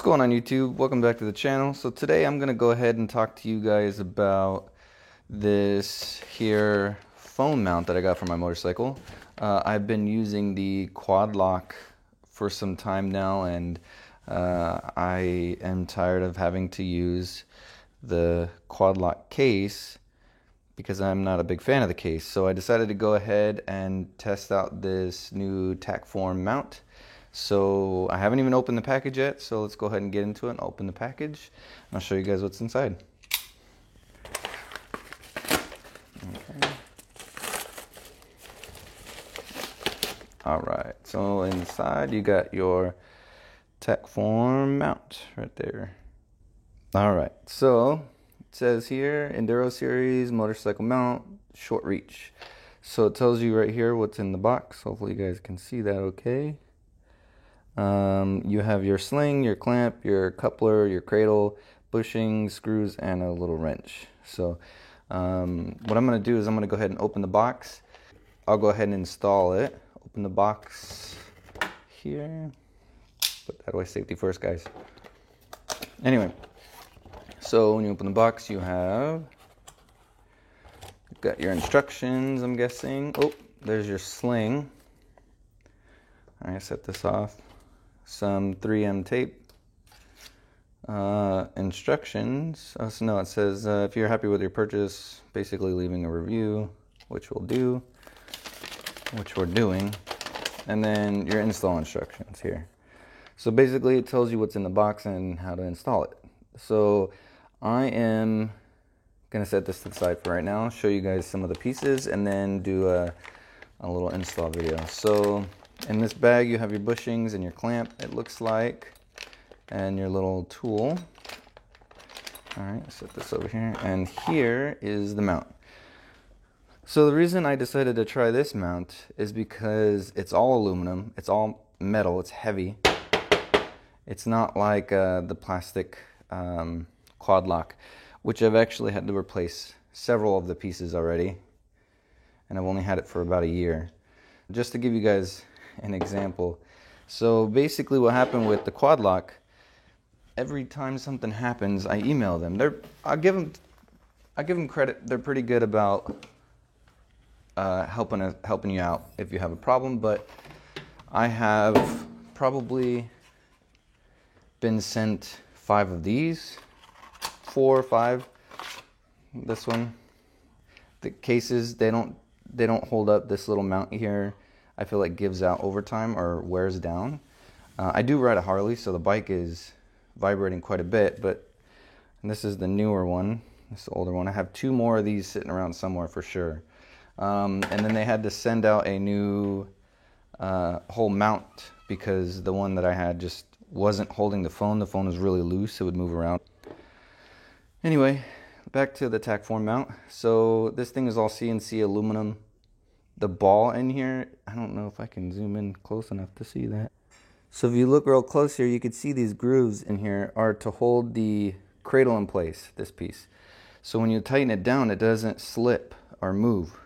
going on YouTube? Welcome back to the channel. So today I'm going to go ahead and talk to you guys about this here phone mount that I got for my motorcycle. I've been using the quad lock for some time now, and I am tired of having to use the quad lock case because I'm not a big fan of the case. So I decided to go ahead and test out this new Takform mount. So I haven't even opened the package yet, so let's go ahead and get into it and open the package. I'll show you guys what's inside. Okay. Alright, so inside you got your Takform mount right there. Alright, so it says here, Enduro Series motorcycle mount, short reach. So it tells you right here what's in the box. Hopefully you guys can see that okay. You have your sling, your clamp, your coupler, your cradle, bushing, screws, and a little wrench. So what I'm going to do is I'm going to go ahead and open the box. I'll go ahead and install it. Open the box here. Put that away, safety first, guys. Anyway, so when you open the box, you've got your instructions, I'm guessing. Oh, there's your sling. All right, set this off. Some 3M tape. Instructions. Oh, so no, it says if you're happy with your purchase, basically leaving a review, which we'll do, which we're doing, and then your install instructions here. So basically it tells you what's in the box and how to install it. So I am gonna set this to the side for right now, show you guys some of the pieces, and then do a little install video. So in this bag you have your bushings and your clamp, it looks like, and your little tool. Alright, set this over here, and here is the mount. So the reason I decided to try this mount is because it's all aluminum, it's all metal, it's heavy. It's not like the plastic quad lock, which I've actually had to replace several of the pieces already, and I've only had it for about a year. Just to give you guys an example, so basically what happened with the quad lock, every time something happens, I email them. I give them credit. They're pretty good about helping you out if you have a problem. But I have probably been sent 5 of these, 4 or 5. This one, the cases, they don't hold up. This little mount here, I feel like gives out over time or wears down. I do ride a Harley, so the bike is vibrating quite a bit, and this is the newer one, this is the older one. I have 2 more of these sitting around somewhere for sure. And then they had to send out a new whole mount because the one that I had just wasn't holding the phone. The phone was really loose, it would move around. Anyway, back to the Takform mount. So this thing is all CNC aluminum. The ball in here, I don't know if I can zoom in close enough to see that. So if you look real close here, you can see these grooves in here are to hold the cradle in place, this piece. So when you tighten it down, it doesn't slip or move.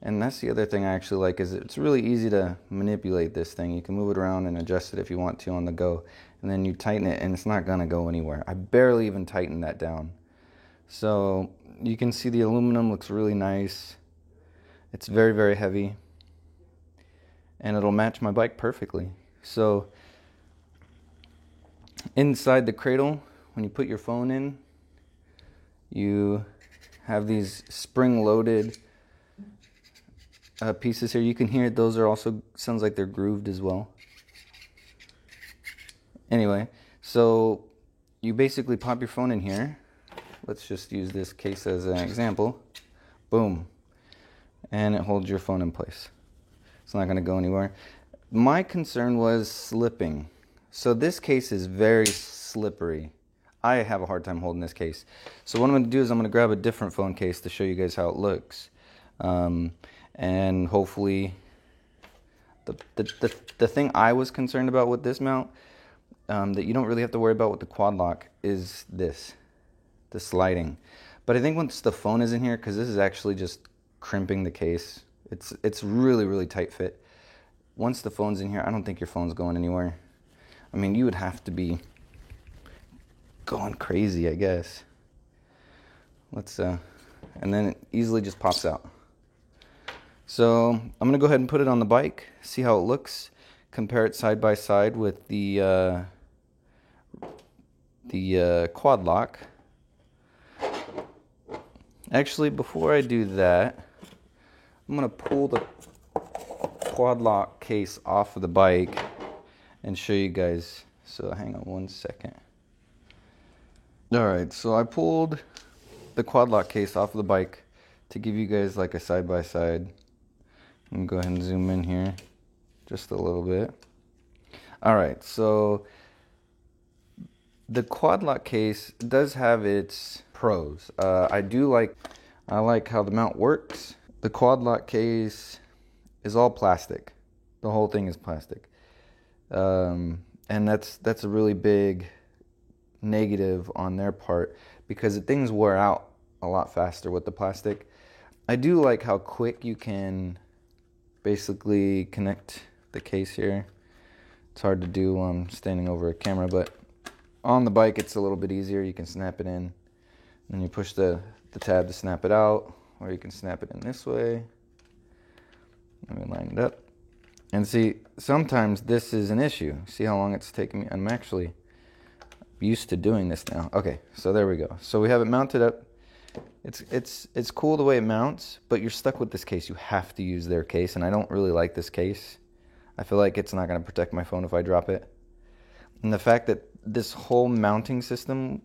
And that's the other thing I actually like, is it's really easy to manipulate this thing. You can move it around and adjust it if you want to on the go. And then you tighten it and it's not gonna go anywhere. I barely even tightened that down. So you can see the aluminum looks really nice. It's very, very heavy. And it'll match my bike perfectly. So inside the cradle, when you put your phone in, you have these spring-loaded pieces here. You can hear it. Those are also, sounds like they're grooved as well. Anyway, so you basically pop your phone in here. Let's just use this case as an example. Boom. And it holds your phone in place. It's not going to go anywhere. My concern was slipping. So this case is very slippery. I have a hard time holding this case. So what I'm going to do is I'm going to grab a different phone case to show you guys how it looks. And hopefully, the thing I was concerned about with this mount, that you don't really have to worry about with the quad lock, is this, the sliding. But I think once the phone is in here, because this is actually just crimping the case, it's really, really tight fit. Once the phone's in here, I don't think your phone's going anywhere. I mean, you would have to be going crazy, I guess. Let's, and then it easily just pops out. So I'm gonna go ahead and put it on the bike, see how it looks, compare it side by side with the quad lock. Actually, before I do that, I'm gonna pull the quad lock case off of the bike and show you guys. So hang on one second. All right, so I pulled the quad lock case off of the bike to give you guys like a side by side. I'm gonna go ahead and zoom in here just a little bit. All right, so the quad lock case does have its pros. I like how the mount works. The quad lock case is all plastic. The whole thing is plastic, and that's a really big negative on their part because the things wear out a lot faster with the plastic. I do like how quick you can basically connect the case here. It's hard to do while I'm standing over a camera, but on the bike it's a little bit easier. You can snap it in, and you push the tab to snap it out, or you can snap it in this way. Let me line it up. And see, sometimes this is an issue. See how long it's taking me? I'm actually used to doing this now. Okay, so there we go. So we have it mounted up. It's cool the way it mounts, but you're stuck with this case. You have to use their case, and I don't really like this case. I feel like it's not going to protect my phone if I drop it. And the fact that this whole mounting system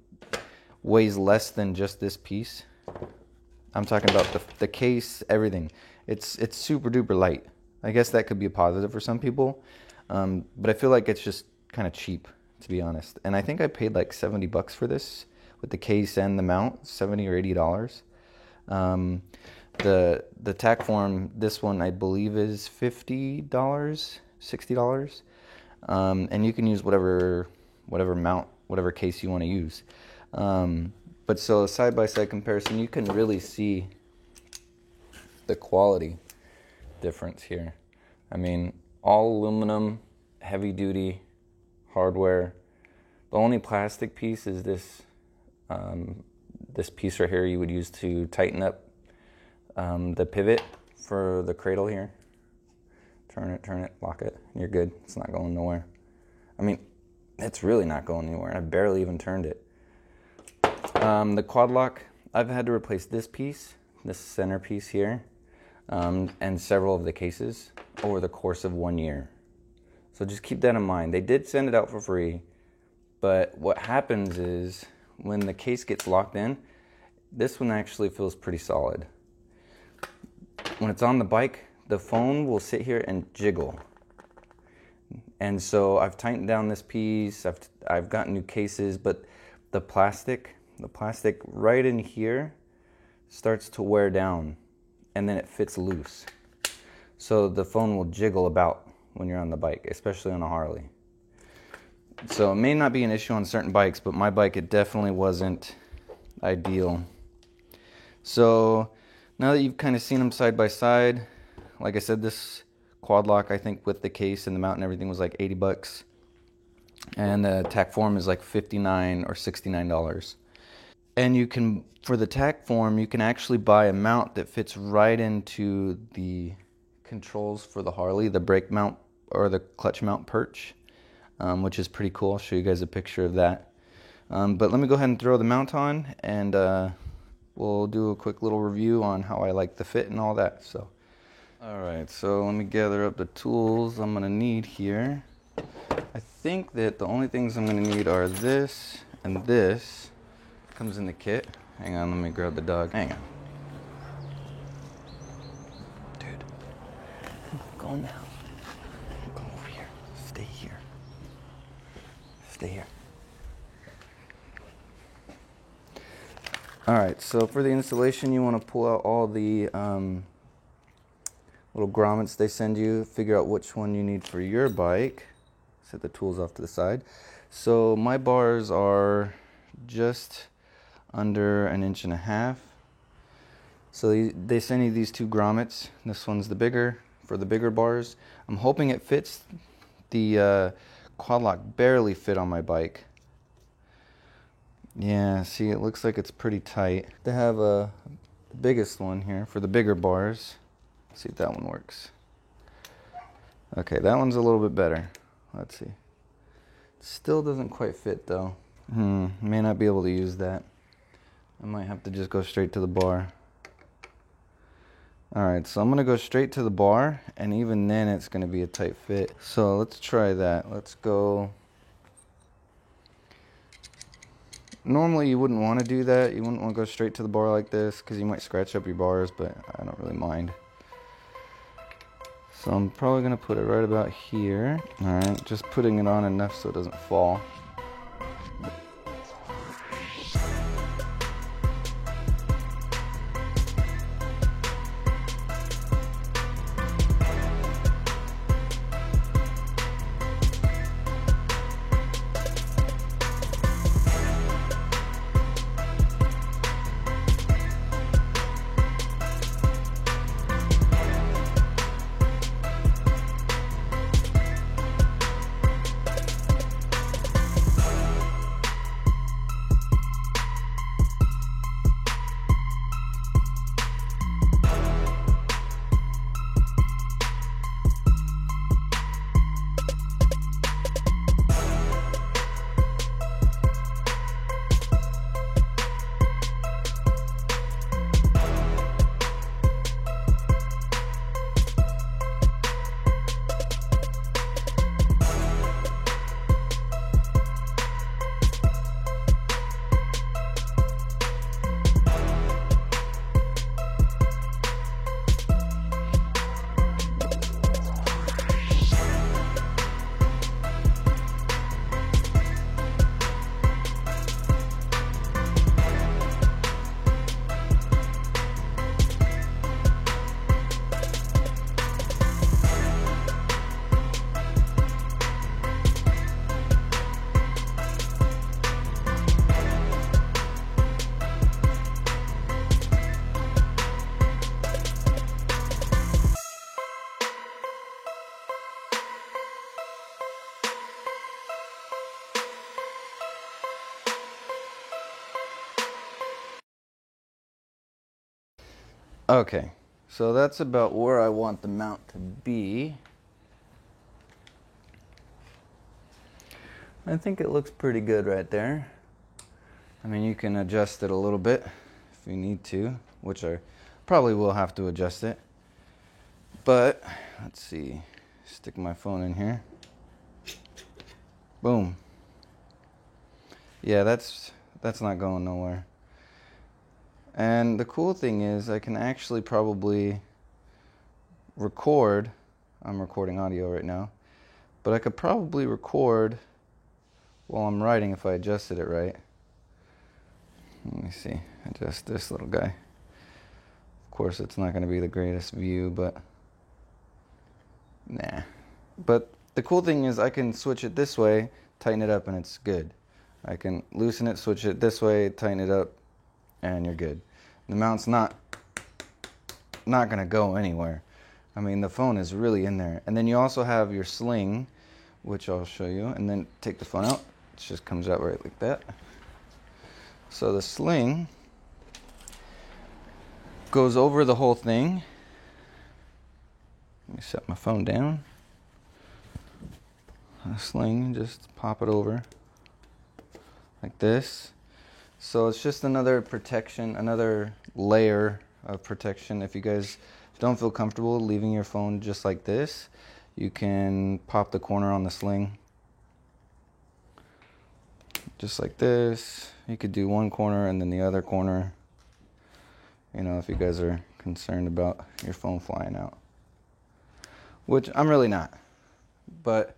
weighs less than just this piece. I'm talking about the case, everything. It's super duper light. I guess that could be a positive for some people, but I feel like it's just kind of cheap, to be honest. And I think I paid like $70 for this with the case and the mount, $70 or $80. The tack form, this one I believe is $50, $60, and you can use whatever mount, whatever case you want to use. But so side by side comparison, you can really see the quality difference here. I mean, all aluminum, heavy duty hardware. The only plastic piece is this this piece right here you would use to tighten up the pivot for the cradle here. Turn it, lock it, you're good. It's not going nowhere. I mean, it's really not going anywhere. I barely even turned it. The quad lock, I've had to replace this piece, this center piece here, and several of the cases over the course of 1 year. So just keep that in mind. They did send it out for free, but what happens is when the case gets locked in, this one actually feels pretty solid. When it's on the bike, the phone will sit here and jiggle. And so I've tightened down this piece, I've gotten new cases, but the plastic right in here starts to wear down, and then it fits loose. So the phone will jiggle about when you're on the bike, especially on a Harley. So it may not be an issue on certain bikes, but my bike, it definitely wasn't ideal. So now that you've kind of seen them side by side, like I said, this quad lock, I think with the case and the mount and everything, was like $80. And the tack form is like $59 or $69. And you can, for the tack form, you can actually buy a mount that fits right into the controls for the Harley, the brake mount or the clutch mount perch, which is pretty cool. I'll show you guys a picture of that. But let me go ahead and throw the mount on, and we'll do a quick little review on how I like the fit and all that. So, all right, so let me gather up the tools I'm gonna need here. I think that the only things I'm gonna need are this and this. Comes in the kit. Hang on, let me grab the dog. Hang on. Dude, I'm going now. I'm going over here. Stay here. Stay here. All right, so for the installation, you want to pull out all the little grommets they send you, figure out which one you need for your bike. Set the tools off to the side. So my bars are just under 1.5 inches. So they send you these two grommets. This one's the bigger, for the bigger bars. I'm hoping it fits. The quad lock barely fit on my bike. Yeah, see, it looks like it's pretty tight. They have the biggest one here for the bigger bars. Let's see if that one works. Okay, that one's a little bit better. Let's see. Still doesn't quite fit though. May not be able to use that. I might have to just go straight to the bar. Alright, so I'm going to go straight to the bar, and even then it's going to be a tight fit. So let's try that. Let's go. Normally you wouldn't want to do that. You wouldn't want to go straight to the bar like this because you might scratch up your bars, but I don't really mind. So I'm probably going to put it right about here. Alright, just putting it on enough so it doesn't fall. Okay, so that's about where I want the mount to be. I think it looks pretty good right there. I mean, you can adjust it a little bit if you need to, which I probably will have to adjust it. But, let's see, stick my phone in here. Boom. Yeah, that's not going nowhere. And the cool thing is I can actually probably record. I'm recording audio right now, but I could probably record while I'm writing if I adjusted it right. Let me see, adjust this little guy. Of course, it's not going to be the greatest view, but nah. But the cool thing is I can switch it this way, tighten it up, and it's good. I can loosen it, switch it this way, tighten it up, and you're good. The mount's not going to go anywhere. I mean, the phone is really in there. And then you also have your sling, which I'll show you, and then take the phone out. It just comes out right like that. So the sling goes over the whole thing. Let me set my phone down. A sling, just pop it over like this. So it's just another protection, another layer of protection. If you guys don't feel comfortable leaving your phone just like this, you can pop the corner on the sling. Just like this. You could do one corner and then the other corner. You know, if you guys are concerned about your phone flying out. Which I'm really not. But,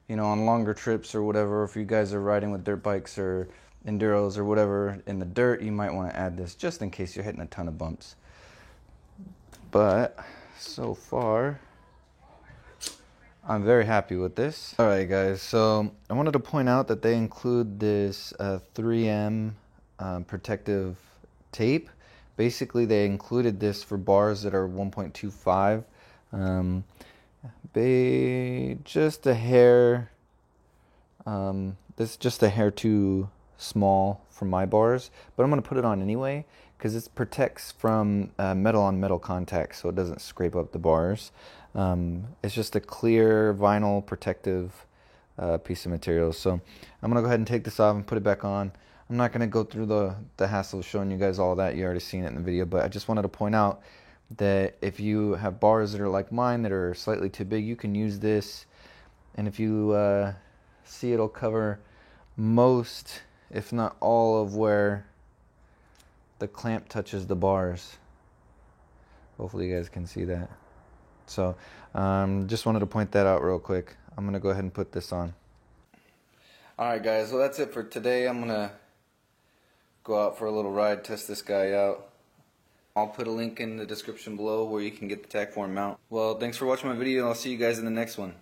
you know, on longer trips or whatever, if you guys are riding with dirt bikes or enduros or whatever in the dirt, you might want to add this just in case you're hitting a ton of bumps. But so far I'm very happy with this. Alright guys, so I wanted to point out that they include this 3M protective tape. Basically they included this for bars that are 1.25. Just a hair this is just a hair too small for my bars, but I'm going to put it on anyway because it protects from metal on metal contact, so it doesn't scrape up the bars. It's just a clear vinyl protective piece of material. So I'm going to go ahead and take this off and put it back on. I'm not going to go through the hassle of showing you guys all that. You already seen it in the video, but I just wanted to point out that if you have bars that are like mine that are slightly too big, you can use this. And if you see, it'll cover most, if not all, of where the clamp touches the bars. Hopefully you guys can see that. So just wanted to point that out real quick. I'm going to go ahead and put this on. Alright guys, well that's it for today. I'm going to go out for a little ride, test this guy out. I'll put a link in the description below where you can get the TacForm mount. Well, thanks for watching my video, and I'll see you guys in the next one.